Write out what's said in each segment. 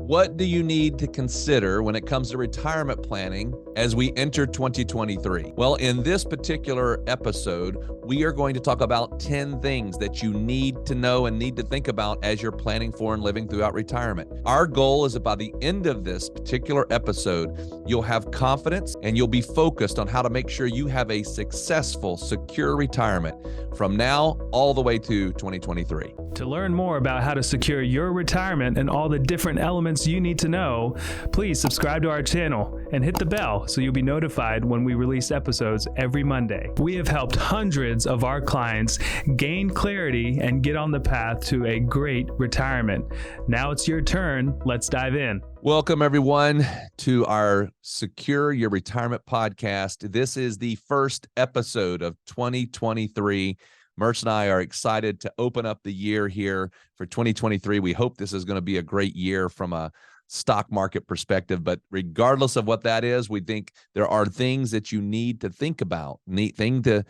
What do you need to consider when it comes to retirement planning as we enter 2023? Well, in this particular episode, we are going to talk about 10 things that you need to know and need to think about as you're planning for and living throughout retirement. Our goal is that by the end of this particular episode, you'll have confidence and you'll be focused on how to make sure you have a successful, secure retirement from now all the way to 2023. To learn more about how to secure your retirement and all the different elements you need to know, please subscribe to our channel and hit the bell so you'll be notified when we release episodes every Monday. We have helped hundreds of our clients gain clarity and get on the path to a great retirement. Now it's your turn. Let's dive in. Welcome, everyone, to our Secure Your Retirement podcast. This is the first episode of 2023. Merce and I are excited to open up the year here for 2023. We hope this is going to be a great year from a stock market perspective, but regardless of what that is, we think there are things that you need to think about, thing to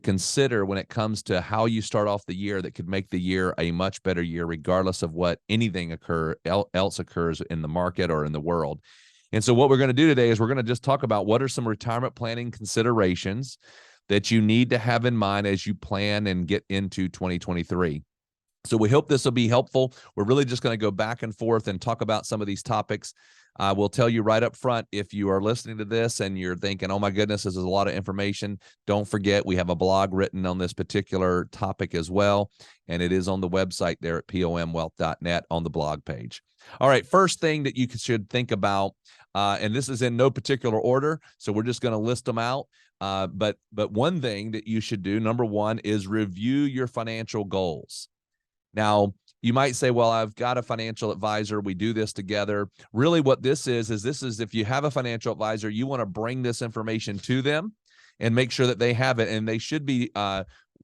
consider when it comes to how you start off the year that could make the year a much better year, regardless of what anything else occurs in the market or in the world. And so what we're going to do today is we're going to just talk about what are some retirement planning considerations that you need to have in mind as you plan and get into 2023. So we hope this will be helpful. We're really just going to go back and forth and talk about some of these topics. We'll tell you right up front, if you are listening to this and you're thinking, oh my goodness, this is a lot of information, don't forget we have a blog written on this particular topic as well, and it is on the website there at pomwealth.net on the blog page. All right, first thing that you should think about, and this is in no particular order, so we're just going to list them out. But one thing that you should do, number one, is review your financial goals. Now, you might say, well, I've got a financial advisor. We do this together. Really what this is if you have a financial advisor, you want to bring this information to them and make sure that they have it. And they should be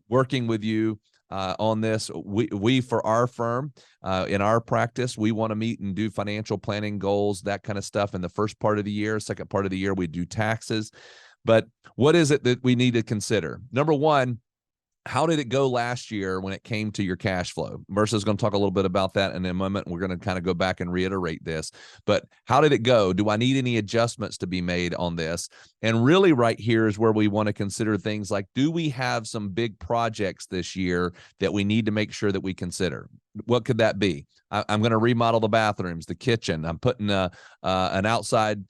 working with you on this. We for our firm, in our practice, we want to meet and do financial planning goals, that kind of stuff in the first part of the year. Second part of the year, we do taxes. But what is it that we need to consider? Number one, how did it go last year when it came to your cash flow? Merce is going to talk a little bit about that in a moment. We're going to kind of go back and reiterate this. But how did it go? Do I need any adjustments to be made on this? And really right here is where we want to consider things like, do we have some big projects this year that we need to make sure that we consider? What could that be? I'm going to remodel the bathrooms, the kitchen. I'm putting an outside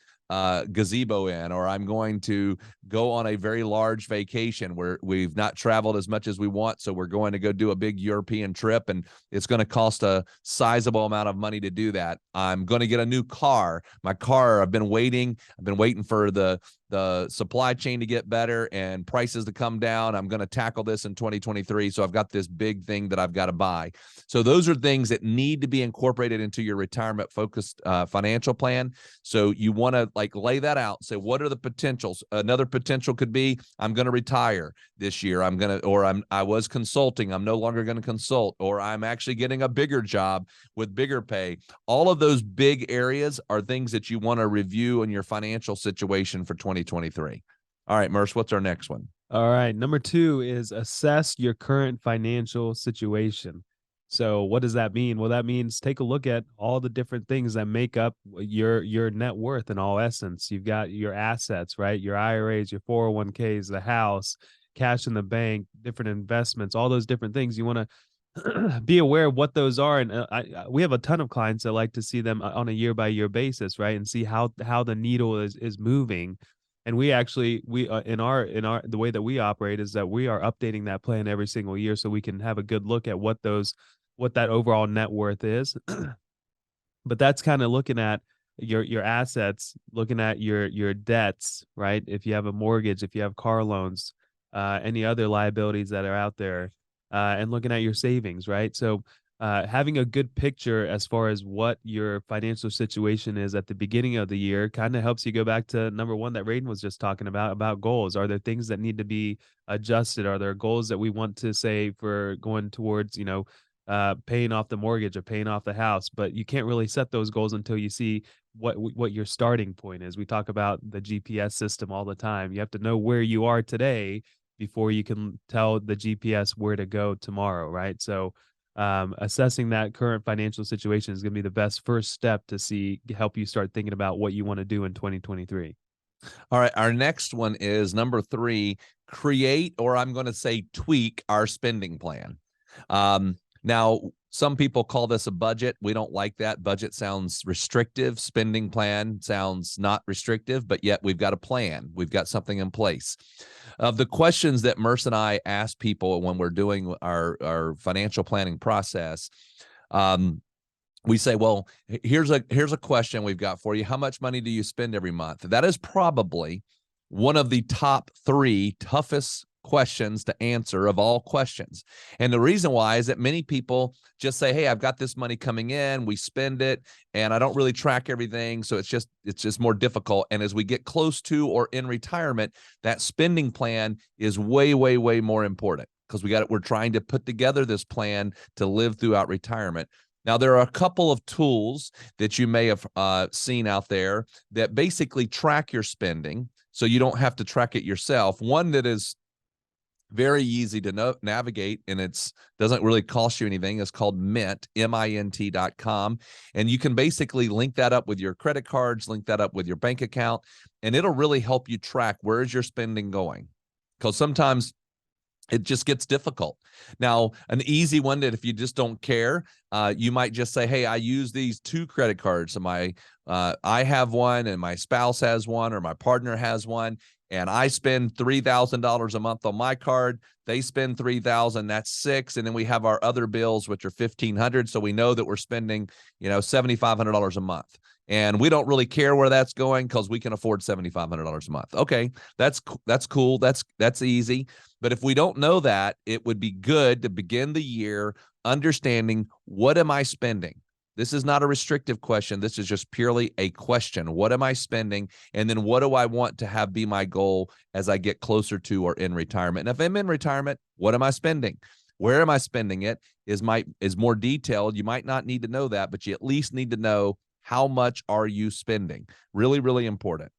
gazebo in, or I'm going to go on a very large vacation where we've not traveled as much as we want. So we're going to go do a big European trip and it's going to cost a sizable amount of money to do that. I'm going to get a new car. My car, I've been waiting for the supply chain to get better and prices to come down. I'm going to tackle this in 2023. So I've got this big thing that I've got to buy. So those are things that need to be incorporated into your retirement focused financial plan. So you want to lay that out. Say, what are the potentials? Another potential could be, I'm going to retire this year. I was consulting. I'm no longer going to consult, or I'm actually getting a bigger job with bigger pay. All of those big areas are things that you want to review in your financial situation for 2023. All right, Merce, what's our next one? All right. Number 2 is assess your current financial situation. So what does that mean? Well, that means take a look at all the different things that make up your net worth in all essence. You've got your assets, right? Your IRAs, your 401ks, the house, cash in the bank, different investments, all those different things. You want to be aware of what those are. And we have a ton of clients that like to see them on a year by year basis, right? And see how the needle is moving. And we in the way that we operate is that we are updating that plan every single year so we can have a good look at what that overall net worth is. But that's kind of looking at your assets, looking at your debts, right? If you have a mortgage, if you have car loans, any other liabilities that are out there, and looking at your savings, right? So having a good picture as far as what your financial situation is at the beginning of the year kind of helps you go back to number one that Raiden was just talking about goals. Are there things that need to be adjusted? Are there goals that we want to say for going towards, paying off the mortgage or paying off the house? But you can't really set those goals until you see what your starting point is. We talk about the GPS system all the time. You have to know where you are today before you can tell the GPS where to go tomorrow, right? So assessing that current financial situation is going to be the best first step to help you start thinking about what you want to do in 2023. All right. Our next one is number 3, create, or I'm going to say tweak our spending plan. Now, some people call this a budget. We don't like that. Budget sounds restrictive. Spending plan sounds not restrictive, but yet we've got a plan. We've got something in place. The questions that Merce and I ask people when we're doing our financial planning process, we say, well, here's a question we've got for you. How much money do you spend every month? That is probably one of the top 3 toughest questions to answer of all questions. And the reason why is that many people just say, hey, I've got this money coming in, we spend it, and I don't really track everything. So it's just more difficult. And as we get close to or in retirement, that spending plan is way, way, way more important, because we're trying to put together this plan to live throughout retirement. Now, there are a couple of tools that you may have seen out there that basically track your spending, so you don't have to track it yourself. One that is very easy to navigate, and doesn't really cost you anything. It's called Mint, MINT.com. And you can basically link that up with your credit cards, link that up with your bank account, and it'll really help you track where is your spending going. Because sometimes it just gets difficult. Now, an easy one that if you just don't care, you might just say, hey, I use these 2 credit cards. So I have one and my spouse has one, or my partner has one, and I spend $3,000 a month on my card. They spend $3,000, that's $6,000. And then we have our other bills, which are $1,500. So we know that we're spending, $7,500 a month. And we don't really care where that's going, because we can afford $7,500 a month. Okay, that's cool. That's easy. But if we don't know that, it would be good to begin the year understanding, what am I spending? This is not a restrictive question. This is just purely a question. What am I spending? And then what do I want to have be my goal as I get closer to or in retirement? And if I'm in retirement, what am I spending? Where am I spending it is more detailed. You might not need to know that, but you at least need to know, how much are you spending? Really, really important.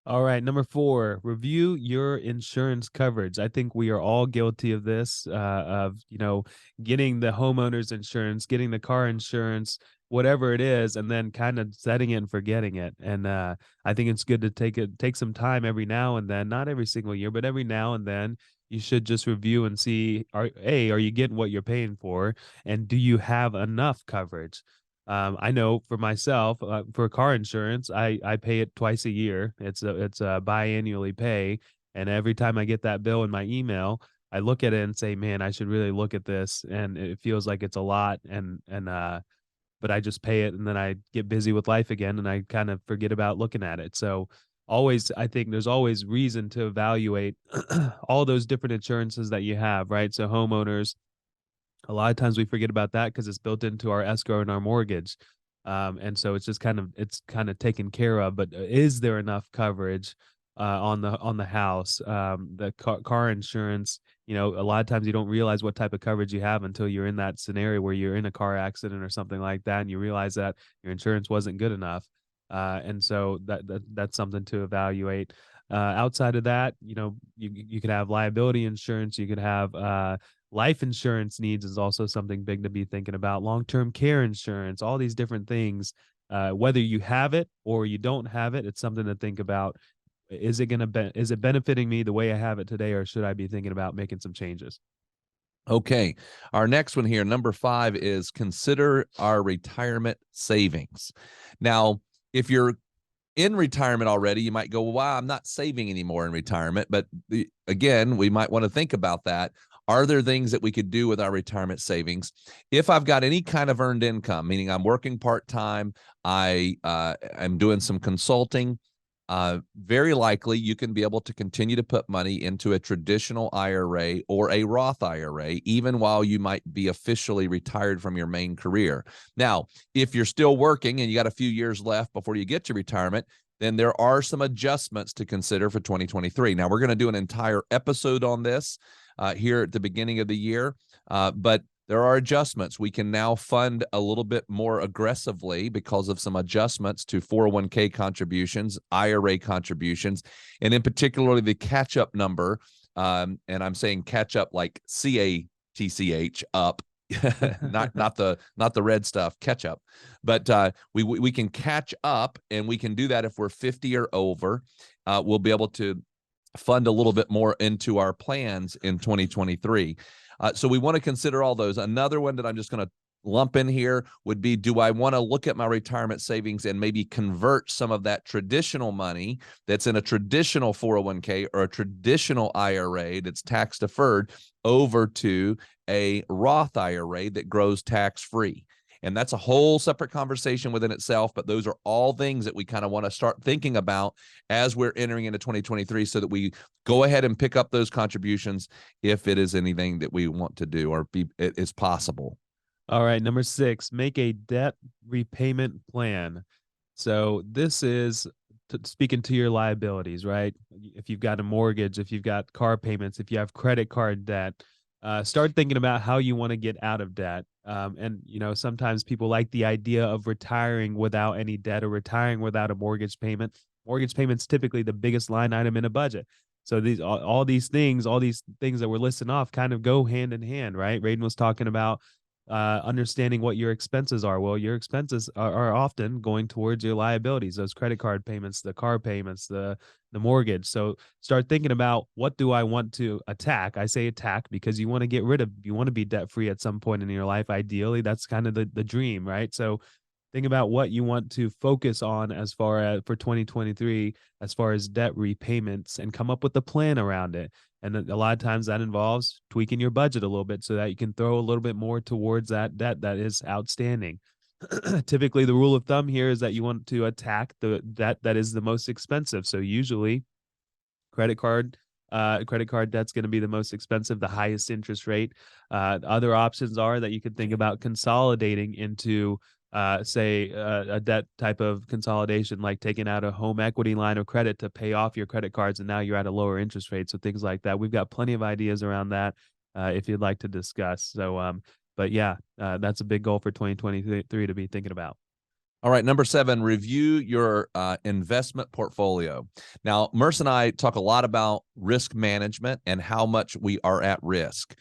All right. Number 4, review your insurance coverage. I think we are all guilty of this, of getting the homeowner's insurance, getting the car insurance, whatever it is, and then kind of setting it and forgetting it. And I think it's good to take some time every now and then, not every single year, but every now and then. You should just review and see, are you getting what you're paying for? And do you have enough coverage? I know for myself, for car insurance, I pay it twice a year. It's a biannually pay. And every time I get that bill in my email, I look at it and say, man, I should really look at this. And it feels like it's a lot. But I just pay it, and then I get busy with life again, and I kind of forget about looking at it. So I think there's always reason to evaluate all those different insurances that you have, right? So homeowners, a lot of times we forget about that because it's built into our escrow and our mortgage. And so it's kind of taken care of, but is there enough coverage on the house? The car insurance, a lot of times you don't realize what type of coverage you have until you're in that scenario where you're in a car accident or something like that, and you realize that your insurance wasn't good enough. And so that's something to evaluate. Outside of that, you could have liability insurance, you could have life insurance needs is also something big to be thinking about. Long-term care insurance, all these different things. Whether you have it or you don't have it, it's something to think about. Is it benefiting me the way I have it today, or should I be thinking about making some changes? Okay. Our next one here, number 5, is consider our retirement savings. Now, if you're in retirement already, you might go, well, wow, I'm not saving anymore in retirement. But again, we might want to think about that. Are there things that we could do with our retirement savings? If I've got any kind of earned income, meaning I'm working part-time, I'm doing some consulting, very likely you can be able to continue to put money into a traditional IRA or a Roth IRA, even while you might be officially retired from your main career. Now, if you're still working and you got a few years left before you get to retirement, then there are some adjustments to consider for 2023. Now, we're going to do an entire episode on this here at the beginning of the year, but there are adjustments. We can now fund a little bit more aggressively because of some adjustments to 401k contributions, IRA contributions, and in particular the catch-up number. And I'm saying catch up like CATCH up, not the red stuff, ketchup, but we can catch up, and we can do that if we're 50 or over. We'll be able to fund a little bit more into our plans in 2023. So we want to consider all those. Another one that I'm just going to lump in here would be, do I want to look at my retirement savings and maybe convert some of that traditional money that's in a traditional 401k or a traditional IRA that's tax deferred over to a Roth IRA that grows tax free? And that's a whole separate conversation within itself, but those are all things that we kind of want to start thinking about as we're entering into 2023, so that we go ahead and pick up those contributions if it is anything that we want to do, or it is possible. All right, number 6, make a debt repayment plan. So this is speaking to your liabilities, right? If you've got a mortgage, if you've got car payments, if you have credit card debt, start thinking about how you want to get out of debt. And, sometimes people like the idea of retiring without any debt, or retiring without a mortgage payment. Mortgage payment's typically the biggest line item in a budget. So all these things that we're listing off kind of go hand in hand, right? Raiden was talking about understanding what your expenses are. Well, your expenses are often going towards your liabilities, those credit card payments, the car payments, the mortgage. So start thinking about, what do I want to attack? I say attack because you want to be debt free at some point in your life. Ideally, that's kind of the dream, right? So think about what you want to focus on as far as for 2023, as far as debt repayments, and come up with a plan around it. And a lot of times that involves tweaking your budget a little bit so that you can throw a little bit more towards that debt that is outstanding. Typically, the rule of thumb here is that you want to attack the debt that is the most expensive. So usually credit card debt's going to be the most expensive, the highest interest rate. Other options are that you could think about consolidating into say a debt type of consolidation, like taking out a home equity line of credit to pay off your credit cards, and now you're at a lower interest rate. So things like that. We've got plenty of ideas around that if you'd like to discuss. So, but yeah, that's a big goal for 2023 to be thinking about. All right, number 7, review your investment portfolio. Now, Merce and I talk a lot about risk management and how much we are at risk.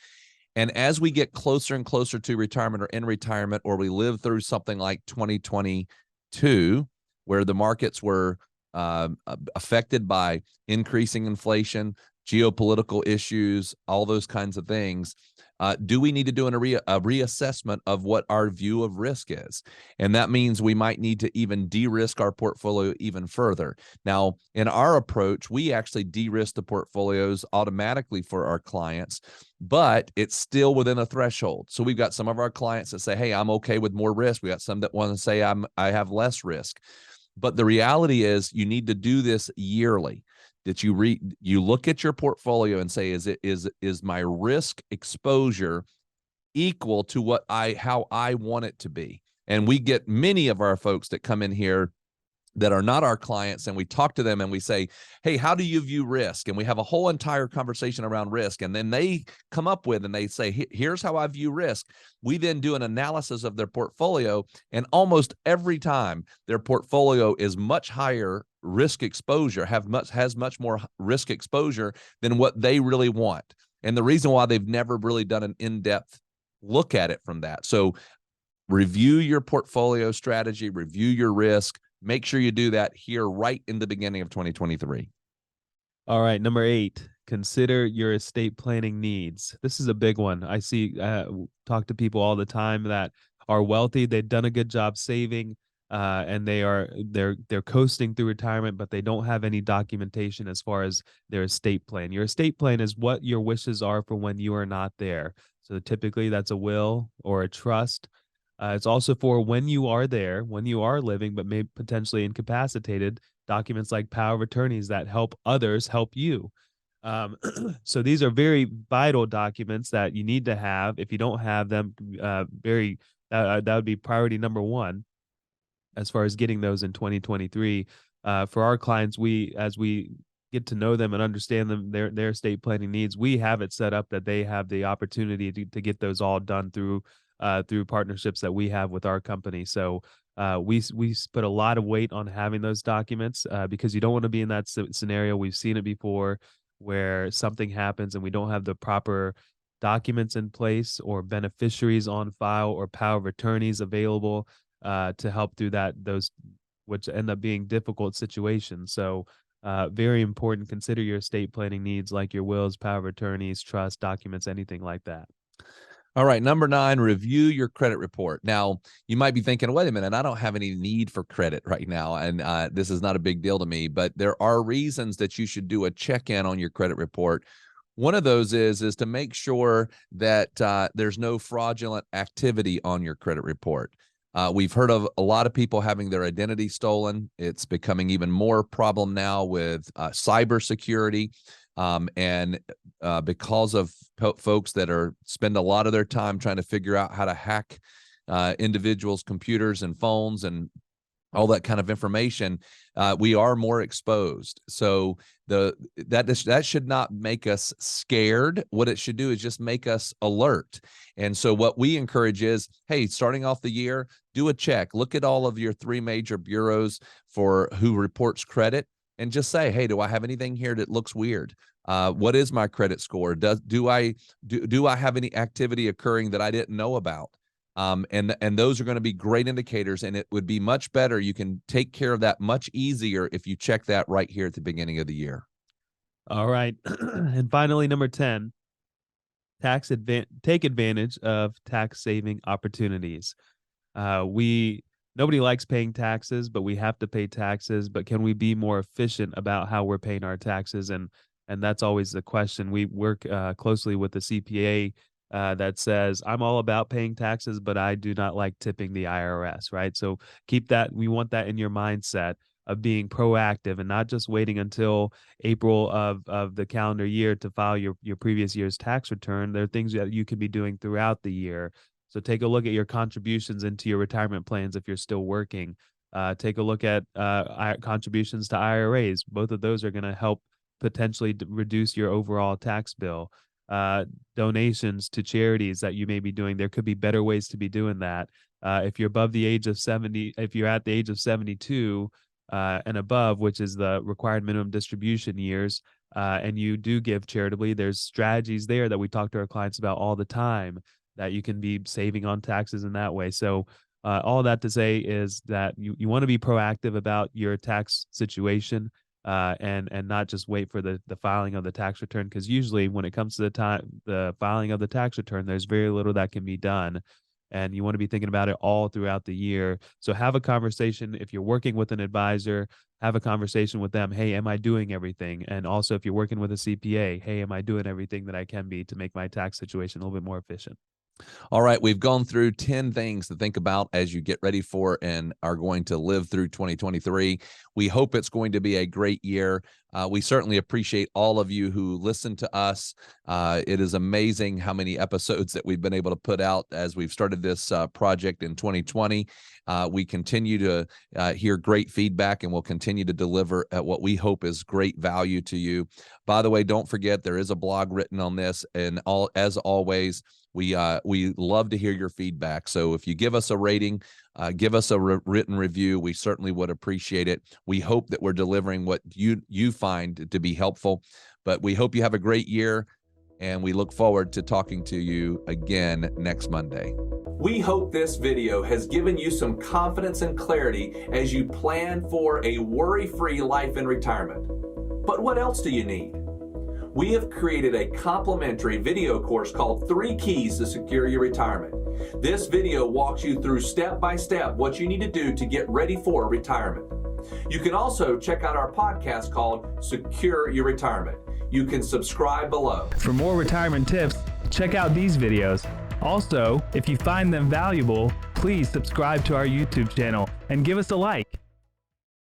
And as we get closer and closer to retirement, or in retirement, or we live through something like 2022, where the markets were affected by increasing inflation, geopolitical issues, all those kinds of things, do we need to do a reassessment of what our view of risk is? And that means we might need to even de-risk our portfolio even further. Now, in our approach, we actually de-risk the portfolios automatically for our clients, but it's still within a threshold. So we've got some of our clients that say, hey, I'm okay with more risk. We got some that want to say I have less risk. But the reality is, you need to do this yearly. That you look at your portfolio and say, is my risk exposure equal to how I want it to be? And we get many of our folks that come in here that are not our clients, and we talk to them and we say, hey, how do you view risk? And we have a whole entire conversation around risk. And then they come up with, and they say, here's how I view risk. We then do an analysis of their portfolio, and almost every time their portfolio is much higher risk exposure, has much more risk exposure than what they really want. And the reason why, they've never really done an in-depth look at it from that. So review your portfolio strategy, review your risk. Make sure you do that here right in the beginning of 2023. All right, number 8, consider your estate planning needs. This is a big one. I see, talk to people all the time that are wealthy. They've done a good job saving, and they're coasting through retirement, but they don't have any documentation as far as their estate plan. Your estate plan is what your wishes are for when you are not there. So typically that's a will or a trust. It's also for when you are there, when you are living, but may potentially incapacitated, documents like power of attorneys that help others help you. So these are very vital documents that you need to have. If you don't have them, that would be priority number 1 as far as getting those in 2023. For our clients, as we get to know them and understand them, their estate planning needs, we have it set up that they have the opportunity to get those all done through partnerships that we have with our company. So we put a lot of weight on having those documents because you don't want to be in that scenario. We've seen it before, where something happens and we don't have the proper documents in place or beneficiaries on file or power of attorneys available to help through those which end up being difficult situations. So very important. Consider your estate planning needs like your wills, power of attorneys, trust documents, anything like that. All right. Number 9, review your credit report. Now, you might be thinking, wait a minute, I don't have any need for credit right now. And this is not a big deal to me, but there are reasons that you should do a check-in on your credit report. One of those is to make sure that there's no fraudulent activity on your credit report. We've heard of a lot of people having their identity stolen. It's becoming even more problem now with cybersecurity. And because of folks that spend a lot of their time trying to figure out how to hack individuals' computers and phones and all that kind of information, we are more exposed. So that should not make us scared. What it should do is just make us alert. And so what we encourage is, hey, starting off the year, do a check. Look at all of your 3 major bureaus for who reports credit and just say, hey, do I have anything here that looks weird? What is my credit score? Do I have any activity occurring that I didn't know about? And those are going to be great indicators, and it would be much better. You can take care of that much easier if you check that right here at the beginning of the year. All right. And finally, number 10, take advantage of tax saving opportunities. Nobody likes paying taxes, but we have to pay taxes. But can we be more efficient about how we're paying our taxes? And that's always the question. We work closely with the CPA that says, I'm all about paying taxes, but I do not like tipping the IRS, right? So keep that. We want that in your mindset of being proactive and not just waiting until April of the calendar year to file your previous year's tax return. There are things that you can be doing throughout the year. So take a look at your contributions into your retirement plans if you're still working. Take a look at contributions to IRAs. Both of those are going to help potentially reduce your overall tax bill. Donations to charities that you may be doing. There could be better ways to be doing that. If you're above the age of 70, if you're at the age of 72 and above, which is the required minimum distribution years, and you do give charitably, there's strategies there that we talk to our clients about all the time that you can be saving on taxes in that way. So all that to say is that you want to be proactive about your tax situation. And not just wait for the filing of the tax return, because usually when it comes to the filing of the tax return, there's very little that can be done. And you want to be thinking about it all throughout the year. So have a conversation. If you're working with an advisor, have a conversation with them. Hey, am I doing everything? And also if you're working with a CPA, hey, am I doing everything that I can be to make my tax situation a little bit more efficient? All right, we've gone through 10 things to think about as you get ready for and are going to live through 2023. We hope it's going to be a great year. We certainly appreciate all of you who listen to us. It is amazing how many episodes that we've been able to put out as we've started this project in 2020. We continue to hear great feedback, and we'll continue to deliver at what we hope is great value to you. By the way, don't forget there is a blog written on this, and as always, we love to hear your feedback. So if you give us a rating, give us a written review, we certainly would appreciate it. We hope that we're delivering what you find to be helpful, but we hope you have a great year, and we look forward to talking to you again next Monday. We hope this video has given you some confidence and clarity as you plan for a worry-free life in retirement. But what else do you need? We have created a complimentary video course called 3 Keys to Secure Your Retirement. This video walks you through step by step what you need to do to get ready for retirement. You can also check out our podcast called Secure Your Retirement. You can subscribe below. For more retirement tips, check out these videos. Also, if you find them valuable, please subscribe to our YouTube channel and give us a like.